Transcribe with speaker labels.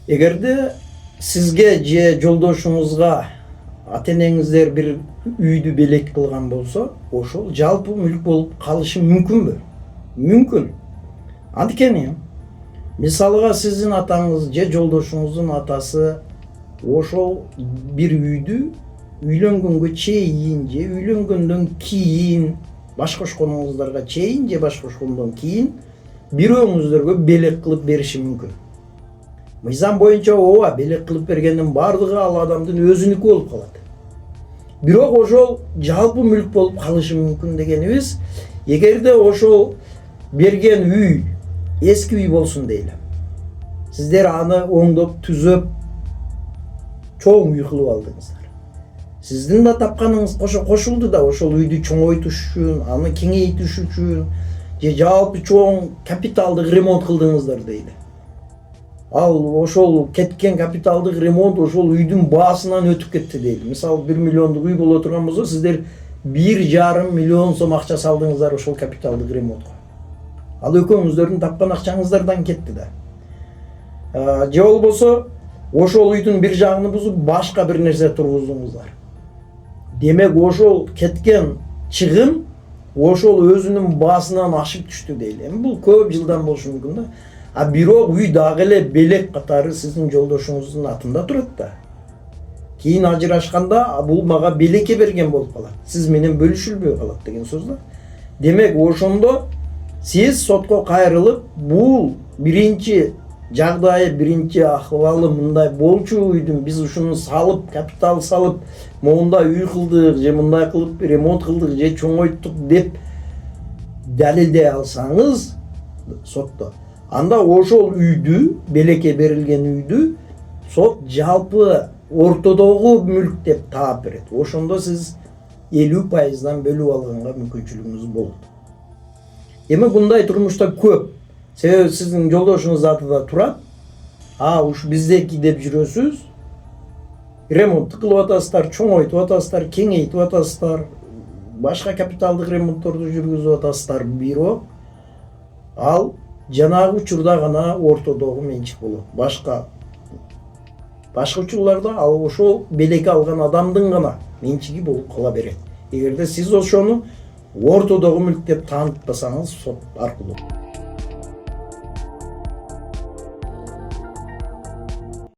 Speaker 1: Эгерде сизге же жолдошуңузга ата-энеңиздер бир үйдү белек кылган болсо, ошол жалпы мүлк болуп калышы мүмкүнбү? Мүмкүн. Анткени мисалга сиздин атаңыз же жолдошуңуздун атасы ошол бир үйдү үйлөнгөнгө чейин же үйлөнгөндөн кийин баш кошконуңуздарга чейин же баш кошкондон кийин бирөөңүздөргө белек кылып бериши мүмкүн. Мыйзам боюнча ооба белек кылып бергендин бардыгы ал адамдын өзүнүкү болуп калат. Бирок ошол жалпы мүлк болуп калышы мүмкүн дегенибиз, эгерде ошол берген үй эски үй болсун дейли. Сиздер аны оңдоп, түзөп, чоң үй кылып алдыңыздар. Сиздин да тапканыңыз кошулду да ошол үйдү чоңойтуш үчүн, аны кеңейтиш үчүн, же жалпы чоң капиталдык ремонт кылдыңыздар дейли. Ал ошол кеткен капиталдык ремонт ошол үйдүн баасынан өтүп кетти дейли. Мисалы 1 миллиондук үй боло турган болсо, сиздер 1,5 миллион сом акча салдыңыздар ошол капиталдык ремонтко. Ал экөөңүздөрдүн тапкан акчаңыздардан кетти да. Же болбосо ошол үйдүн бир жагын бузуп башка бир нерсе тургуздуңуздар. Демек ошол кеткен чыгым ошол өзүнүн баасынан ашып түштү дейли. Эми бул көп жылдан болушу мүмкүн да. Бирок үй дагы эле белек катары сиздин жолдошуңуздун атында турат да. Кийин ажырашканда бул мага белекке берген болуп калат. Сиз менен бөлүшүлбөй калат деген сөз да. Демек ошондо сиз сотко кайрылып, бул биринчи жагдайы, биринчи акыбалы мындай болчу үйдүн биз ушуну салып, капитал салып, мондай үй кылдык, же мындай кылып ремонт кылдык, же чоңойттук деп далилдей алсаңыз сотто, анда ошол үйдү, белекке берилген үйдү сот жалпы ортодогу мүлк деп таап берет. Ошондо сиз 50%дан бөлүп алганга мүмкүнчүлүгүңүз болот. Эми мындай турмушта көп. Себеби сиздин жолдошуңуз атында турат. Уш биздеки деп жүрөсүз. Ремонт кылып атасыздар, чоңойтуп атасыздар, кеңейтип атасыздар, башка капиталдык ремонтторду жүргүзүп атасыздар. Бирок ал жанагы учурда гана ортодогу менчик болот. Башка учурларда ал ошол белекке алган адамдын гана менчиги болуп кала берет. Эгерде сиз ошону ортодогу мүлк деп таанытпасаңыз сот аркылуу.